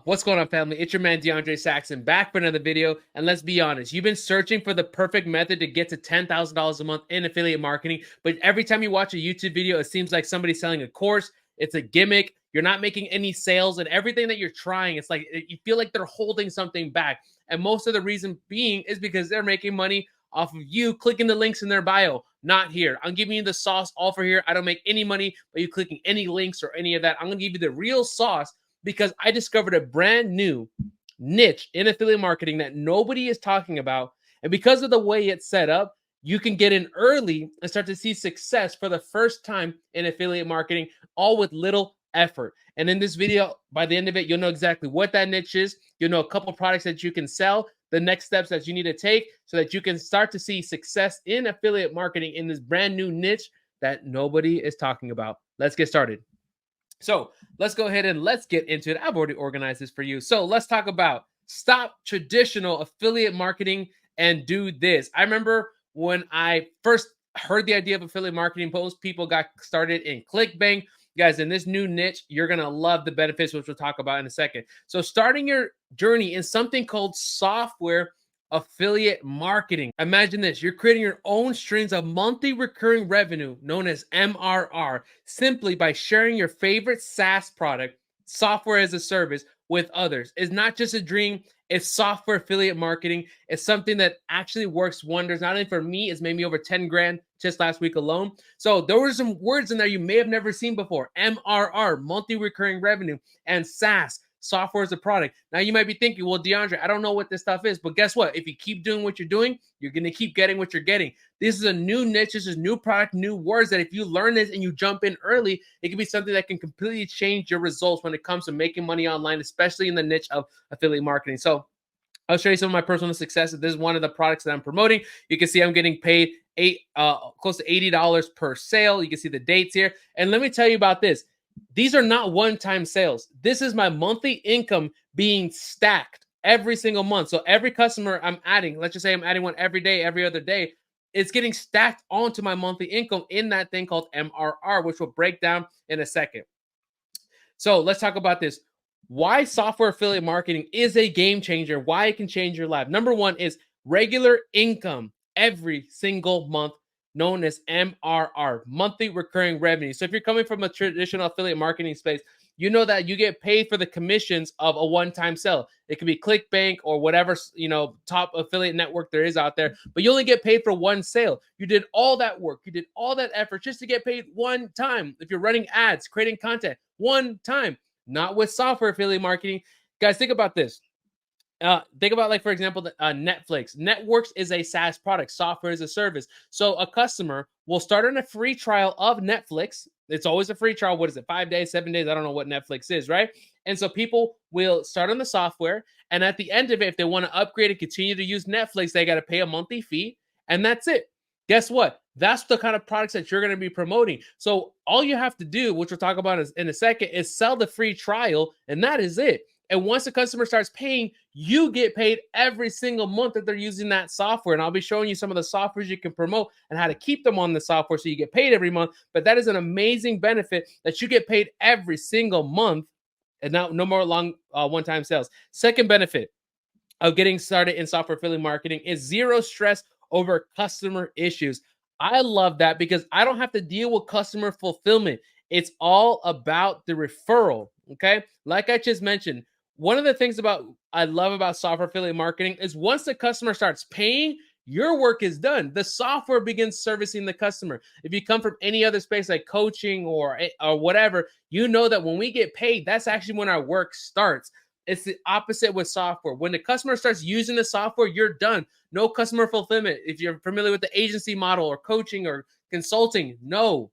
What's going on, family? It's your man DeAndre Saxon back for another video. And let's be honest, you've been searching for the perfect method to get to $10,000 a month in affiliate marketing, but every time you watch a YouTube video, it seems like somebody's selling a course. It's a gimmick. You're not making any sales, and everything that you're trying, it's like you feel like they're holding something back. And most of the reason being is because they're making money off of you clicking the links in their bio. Not here. I'm giving you the sauce all for here. I don't make any money by you clicking any links or any of that. I'm going to give you the real sauce because I discovered a brand new niche in affiliate marketing that nobody is talking about. And because of the way it's set up, you can get in early and start to see success for the first time in affiliate marketing, all with little effort. And in this video, by the end of it, you'll know exactly what that niche is. You'll know a couple products that you can sell, the next steps that you need to take so that you can start to see success in affiliate marketing in this brand new niche that nobody is talking about. Let's get started. So let's go ahead and let's get into it. I've already organized this for you. So let's talk about stop traditional affiliate marketing and do this. I remember when I first heard the idea of affiliate marketing, most people got started in ClickBank. Guys, in this new niche, you're going to love the benefits, which we'll talk about in a second. So starting your journey in something called software affiliate marketing. Imagine this. You're creating your own streams of monthly recurring revenue known as MRR simply by sharing your favorite SaaS product, software as a service, with others. It's not just a dream. It's software affiliate marketing. It's something that actually works wonders. Not only for me, it's made me over 10 grand just last week alone. So there were some words in there you may have never seen before. MRR, monthly recurring revenue, and SaaS, software as a product. Now you might be thinking, well, DeAndre, I don't know what this stuff is, but guess what? If you keep doing what you're doing, you're going to keep getting what you're getting. This is a new niche. This is new product, new words that if you learn this and you jump in early, it can be something that can completely change your results when it comes to making money online, especially in the niche of affiliate marketing. So I'll show you some of my personal successes. This is one of the products that I'm promoting. You can see I'm getting paid close to $80 per sale. You can see the dates here. And let me tell you about this. These are not one-time sales. This is my monthly income being stacked every single month. So every customer I'm adding, let's just say I'm adding one every day, every other day, it's getting stacked onto my monthly income in that thing called MRR, which we'll break down in a second. So let's talk about this. Why software affiliate marketing is a game changer, why it can change your life. Number one is regular income every single month, known as MRR, monthly recurring revenue. So if you're coming from a traditional affiliate marketing space, you know that you get paid for the commissions of a one-time sale. It could be ClickBank or whatever, top affiliate network there is out there, but you only get paid for one sale. You did all that work. You did all that effort just to get paid one time. If you're running ads, creating content, one time. Not with software affiliate marketing. Guys, think about this. Think about, like, for example, Netflix. Networks is a SaaS product, software as a service. So a customer will start on a free trial of Netflix. It's always a free trial. What is it? 5 days, 7 days? I don't know what Netflix is, right? And so people will start on the software. And at the end of it, if they want to upgrade and continue to use Netflix, they got to pay a monthly fee. And that's it. Guess what? That's the kind of products that you're going to be promoting. So all you have to do, which we'll talk about in a second, is sell the free trial, and that is it. And once the customer starts paying, you get paid every single month that they're using that software. And I'll be showing you some of the softwares you can promote and how to keep them on the software so you get paid every month. But that is an amazing benefit that you get paid every single month and now no more long one-time sales. Second benefit of getting started in software affiliate marketing is zero stress over customer issues. I love that because I don't have to deal with customer fulfillment. It's all about the referral, okay? Like I just mentioned, one of the things I love about software affiliate marketing is once the customer starts paying, your work is done. The software begins servicing the customer. If you come from any other space like coaching or whatever, you know that when we get paid, that's actually when our work starts. It's the opposite with software. When the customer starts using the software, you're done. No customer fulfillment. If you're familiar with the agency model or coaching or consulting, no.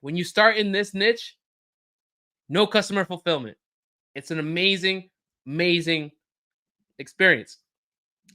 When you start in this niche, no customer fulfillment. It's an amazing, amazing experience.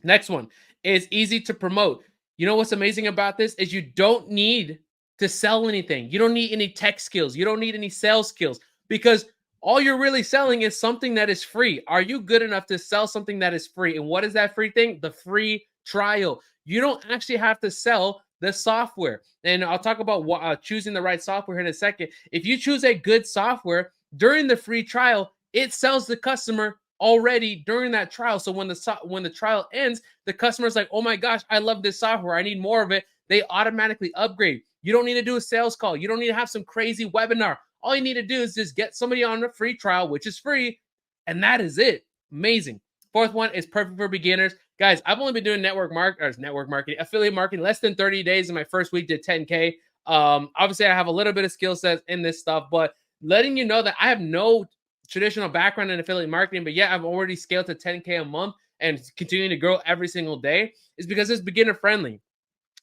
Next one is easy to promote. You know what's amazing about this is you don't need to sell anything. You don't need any tech skills. You don't need any sales skills because all you're really selling is something that is free. Are you good enough to sell something that is free? And what is that free thing? The free trial. You don't actually have to sell the software. And I'll talk about choosing the right software in a second. If you choose a good software during the free trial, it sells the customer already during that trial. So when the trial ends, the customer's like, oh my gosh, I love this software. I need more of it. They automatically upgrade. You don't need to do a sales call. You don't need to have some crazy webinar. All you need to do is just get somebody on a free trial, which is free, and that is it. Amazing. Fourth one is perfect for beginners. Guys, I've only been doing network marketing, affiliate marketing, less than 30 days. In my first week, did 10K. Obviously, I have a little bit of skill sets in this stuff, but letting you know that I have no traditional background in affiliate marketing, but yeah, I've already scaled to 10K a month and continuing to grow every single day is because it's beginner friendly.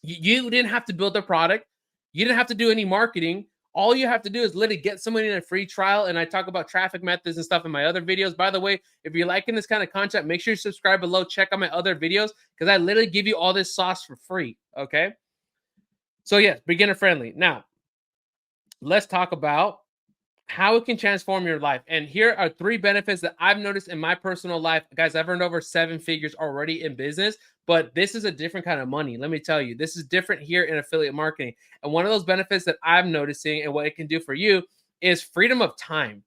You didn't have to build a product. You didn't have to do any marketing. All you have to do is literally get somebody in a free trial. And I talk about traffic methods and stuff in my other videos. By the way, if you're liking this kind of content, make sure you subscribe below. Check out my other videos because I literally give you all this sauce for free. Okay. So yes, beginner friendly. Now, let's talk about how it can transform your life. And here are 3 benefits that I've noticed in my personal life. Guys, I've earned over 7 figures already in business, but this is a different kind of money. Let me tell you, this is different here in affiliate marketing. And one of those benefits that I'm noticing and what it can do for you is freedom of time.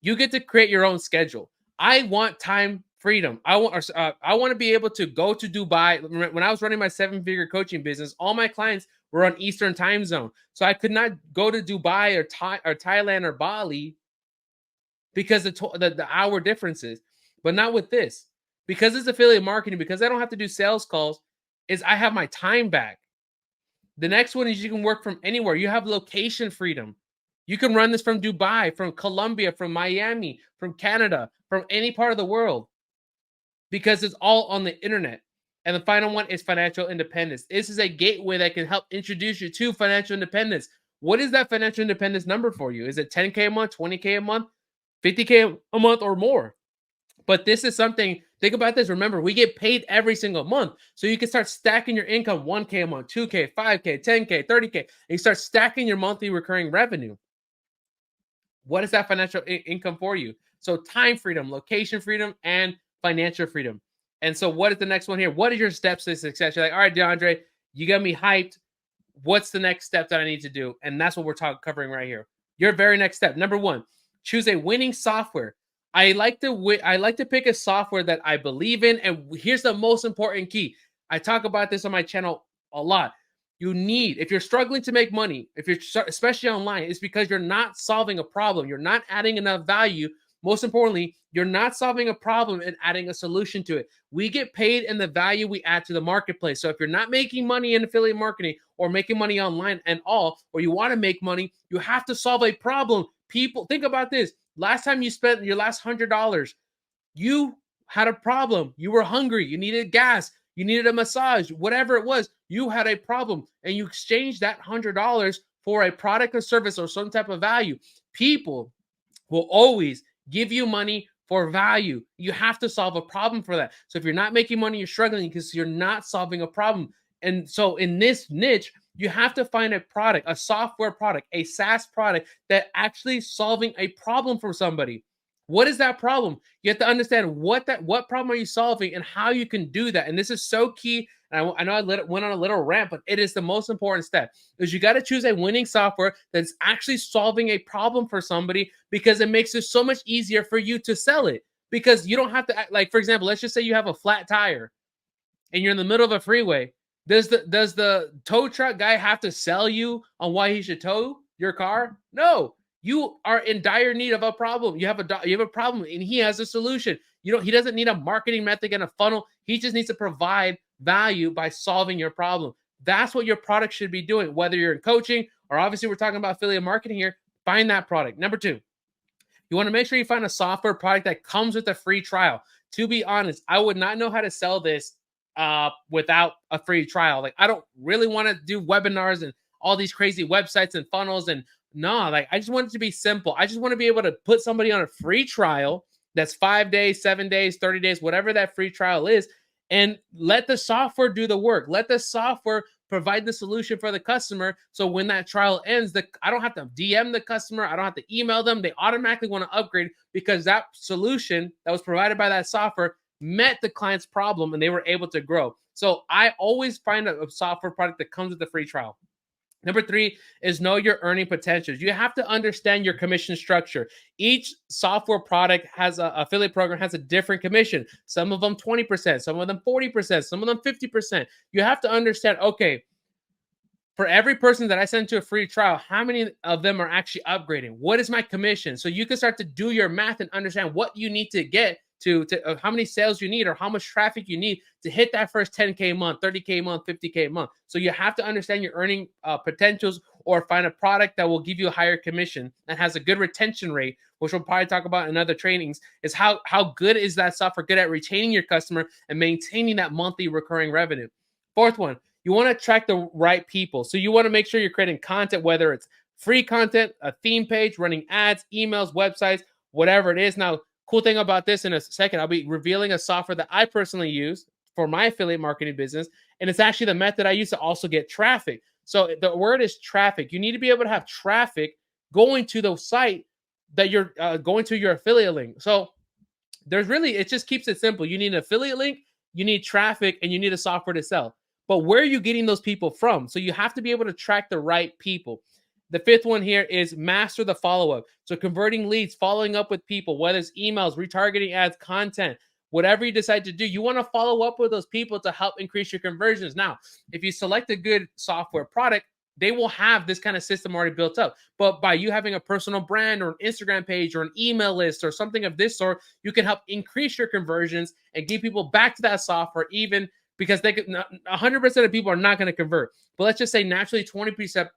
You get to create your own schedule. I want time freedom. I want to be able to go to Dubai. When I was running my 7-figure coaching business, all my clients were on Eastern time zone. So I could not go to Dubai or Thailand or Bali because the hour differences. But not with this. Because it's affiliate marketing, because I don't have to do sales calls, is I have my time back. The next one is you can work from anywhere. You have location freedom. You can run this from Dubai, from Colombia, from Miami, from Canada, from any part of the world because it's all on the internet. And the final one is financial independence. This is a gateway that can help introduce you to financial independence. What is that financial independence number for you? Is it 10K a month, 20K a month, 50K a month or more? But this is something, think about this. Remember, we get paid every single month. So you can start stacking your income 1K a month, 2K, 5K, 10K, 30K, and you start stacking your monthly recurring revenue. What is that financial income for you? So time freedom, location freedom, and financial freedom. And so what is the next one here? What is your steps to success? You're like, all right, DeAndre, you got me hyped. What's the next step that I need to do? And that's what we're covering right here. Your very next step. Number 1, choose a winning software. I like to pick a software that I believe in. And here's the most important key. I talk about this on my channel a lot. You need, if you're struggling to make money, if you're especially online, it's because you're not solving a problem. You're not adding enough value. Most importantly, you're not solving a problem and adding a solution to it. We get paid in the value we add to the marketplace. So if you're not making money in affiliate marketing or making money online and all, or you want to make money, you have to solve a problem. People, think about this. Last time you spent your last $100, you had a problem. You were hungry. You needed gas. You needed a massage, whatever it was, you had a problem and you exchanged that $100 for a product or service or some type of value. People will always give you money for value. You have to solve a problem for that. So if you're not making money, you're struggling because you're not solving a problem. And so in this niche, you have to find a product, a software product, a SaaS product that actually solving a problem for somebody. What is that problem? You have to understand what problem are you solving and how you can do that. And this is so key. And I know I went on a little rant, but it is the most important step. Is you got to choose a winning software that's actually solving a problem for somebody because it makes it so much easier for you to sell it. Because you don't have to act, like, for example, let's just say you have a flat tire and you're in the middle of a freeway. Does the tow truck guy have to sell you on why he should tow your car? No. You are in dire need of a problem. You have a problem, and he has a solution. He doesn't need a marketing method and a funnel. He just needs to provide value by solving your problem. That's what your product should be doing. Whether you're in coaching or obviously we're talking about affiliate marketing here, find that product. Number 2, you want to make sure you find a software product that comes with a free trial. To be honest, I would not know how to sell this without a free trial. Like, I don't really want to do webinars and all these crazy websites and funnels and no, like, I just want it to be simple. I just want to be able to put somebody on a free trial that's 5 days, 7 days, 30 days, whatever that free trial is, and let the software do the work. Let the software provide the solution for the customer. So when that trial ends, I don't have to DM the customer. I don't have to email them. They automatically want to upgrade because that solution that was provided by that software met the client's problem and they were able to grow. So I always find a software product that comes with a free trial. Number three is know your earning potentials. You have to understand your commission structure. Each software product has a affiliate program has a different commission. Some of them 20%, some of them 40%, some of them 50%. You have to understand, okay, for every person that I send to a free trial, how many of them are actually upgrading? What is my commission? So you can start to do your math and understand what you need to get to how many sales you need or how much traffic you need to hit that first 10K a month, 30K a month, 50K a month. So you have to understand your earning potentials or find a product that will give you a higher commission and has a good retention rate, which we'll probably talk about in other trainings, is how good is that software good at retaining your customer and maintaining that monthly recurring revenue. Fourth one, you want to attract the right people. So you want to make sure you're creating content, whether it's free content, a theme page, running ads, emails, websites, whatever it is. Now, cool thing about this in a second, I'll be revealing a software that I personally use for my affiliate marketing business. And it's actually the method I use to also get traffic. So the word is traffic. You need to be able to have traffic going to the site that you're going to your affiliate link. So it just keeps it simple. You need an affiliate link, you need traffic, and you need a software to sell. But where are you getting those people from? So you have to be able to track the right people. The fifth one here is master the follow-up. So converting leads, following up with people, whether it's emails, retargeting ads, content, whatever you decide to do, you want to follow up with those people to help increase your conversions. Now, if you select a good software product, they will have this kind of system already built up. But by you having a personal brand or an Instagram page or an email list or something of this sort, you can help increase your conversions and get people back to that software, even because 100% of people are not going to convert. But let's just say naturally 20%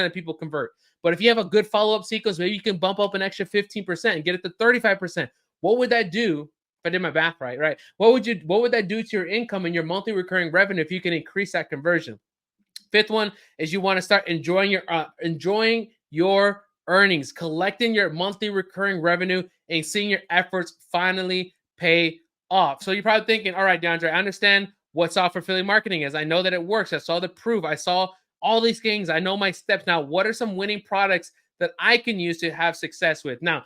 of people convert. But if you have a good follow-up sequence, maybe you can bump up an extra 15% and get it to 35%. What would that do? If I did my math right? What would that do to your income and your monthly recurring revenue if you can increase that conversion? Fifth one is you want to start enjoying your earnings, collecting your monthly recurring revenue, and seeing your efforts finally pay off. So you're probably thinking, all right, DeAndre, I understand what software affiliate marketing is. I know that it works. I saw the proof. I saw all these things. I know my steps. Now, what are some winning products that I can use to have success with? Now,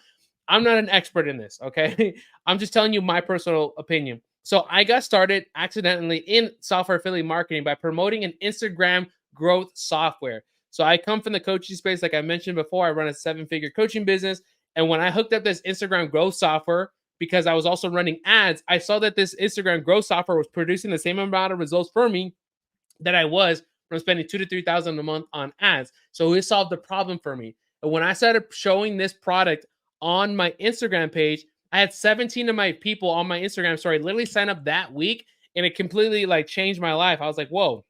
I'm not an expert in this, okay? I'm just telling you my personal opinion. So I got started accidentally in software affiliate marketing by promoting an Instagram growth software. So I come from the coaching space. Like I mentioned before, I run a 7-figure coaching business. And when I hooked up this Instagram growth software, because I was also running ads, I saw that this Instagram growth software was producing the same amount of results for me that I was from spending $2,000 to $3,000 a month on ads. So it solved the problem for me. And when I started showing this product on my Instagram page, I had 17 of my people on my Instagram story literally sign up that week, and it completely changed my life. I was like, whoa,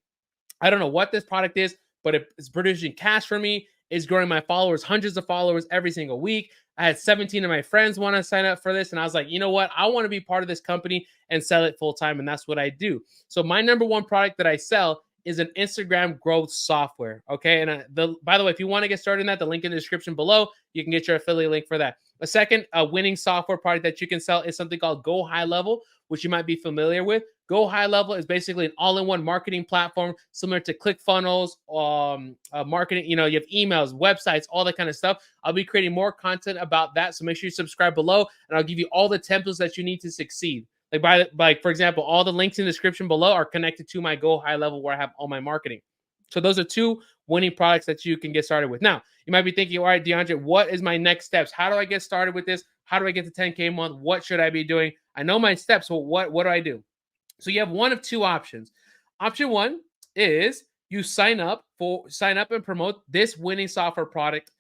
I don't know what this product is, but it's producing cash for me. It's growing my followers, hundreds of followers every single week. I had 17 of my friends want to sign up for this. And I was like, you know what? I want to be part of this company and sell it full time. And that's what I do. So my number one product that I sell is an Instagram growth software. Okay. And by the way, if you want to get started in that, the link in the description below, you can get your affiliate link for that. A second winning software product that you can sell is something called Go High Level, which you might be familiar with. Go High Level is basically an all-in-one marketing platform similar to ClickFunnels, marketing. You have emails, websites, all that kind of stuff. I'll be creating more content about that, so make sure you subscribe below, and I'll give you all the templates that you need to succeed. For example, all the links in the description below are connected to my Go High Level where I have all my marketing. So those are two winning products that you can get started with. Now, you might be thinking, all right, DeAndre, what is my next steps? How do I get started with this? How do I get to 10K a month? What should I be doing? I know my steps, so what do I do? So you have one of two options. Option one is you sign up and promote this winning software product,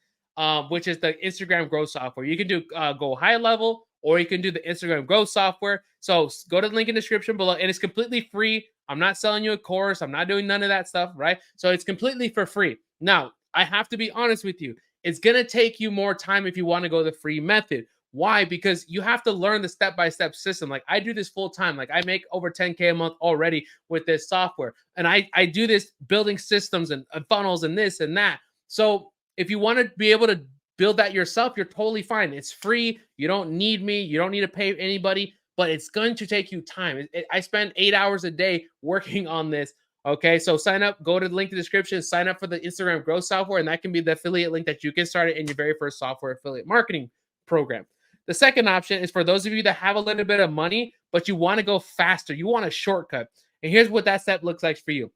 which is the Instagram growth software. You can do Go High Level, or you can do the Instagram growth software. So go to the link in the description below, and it's completely free. I'm not selling you a course. I'm not doing none of that stuff, right? So it's completely for free. Now, I have to be honest with you. It's going to take you more time if you want to go the free method. Why? Because you have to learn the step-by-step system. Like I do this full time. Like I make over 10K a month already with this software. And I do this building systems and funnels and this and that. So if you want to be able to build that yourself, you're totally fine. It's free. You don't need me. You don't need to pay anybody, but it's going to take you time. I spend 8 hours a day working on this. Okay, so sign up, go to the link in the description, sign up for the Instagram growth software, and that can be the affiliate link that you get started in your very first software affiliate marketing program. The second option is for those of you that have a little bit of money, but you want to go faster. You want a shortcut. And here's what that step looks like for you.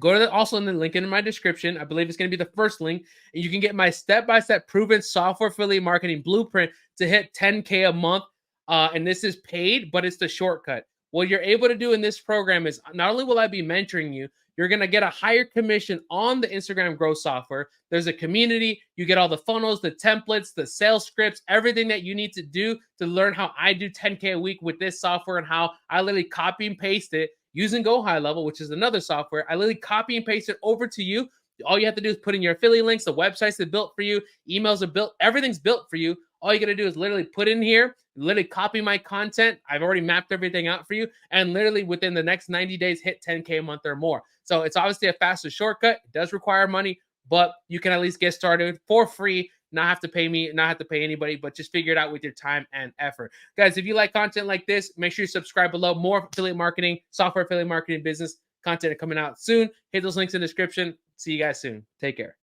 Go to also in the link in my description. I believe it's going to be the first link. And you can get my step-by-step proven software affiliate marketing blueprint to hit 10K a month. And this is paid, but it's the shortcut. What you're able to do in this program is not only will I be mentoring you, you're going to get a higher commission on the Instagram growth software. There's a community. You get all the funnels, the templates, the sales scripts, everything that you need to do to learn how I do 10K a week with this software and how I literally copy and paste it using Go High Level, which is another software. I literally copy and paste it over to you. All you have to do is put in your affiliate links, the websites are built for you, emails are built, everything's built for you. All you got to do is literally put in here, literally copy my content. I've already mapped everything out for you. And literally within the next 90 days, hit 10K a month or more. So it's obviously a faster shortcut. It does require money, but you can at least get started for free, not have to pay me, not have to pay anybody, but just figure it out with your time and effort. Guys, if you like content like this, make sure you subscribe below. More affiliate marketing, software affiliate marketing business content coming out soon. Hit those links in the description. See you guys soon. Take care.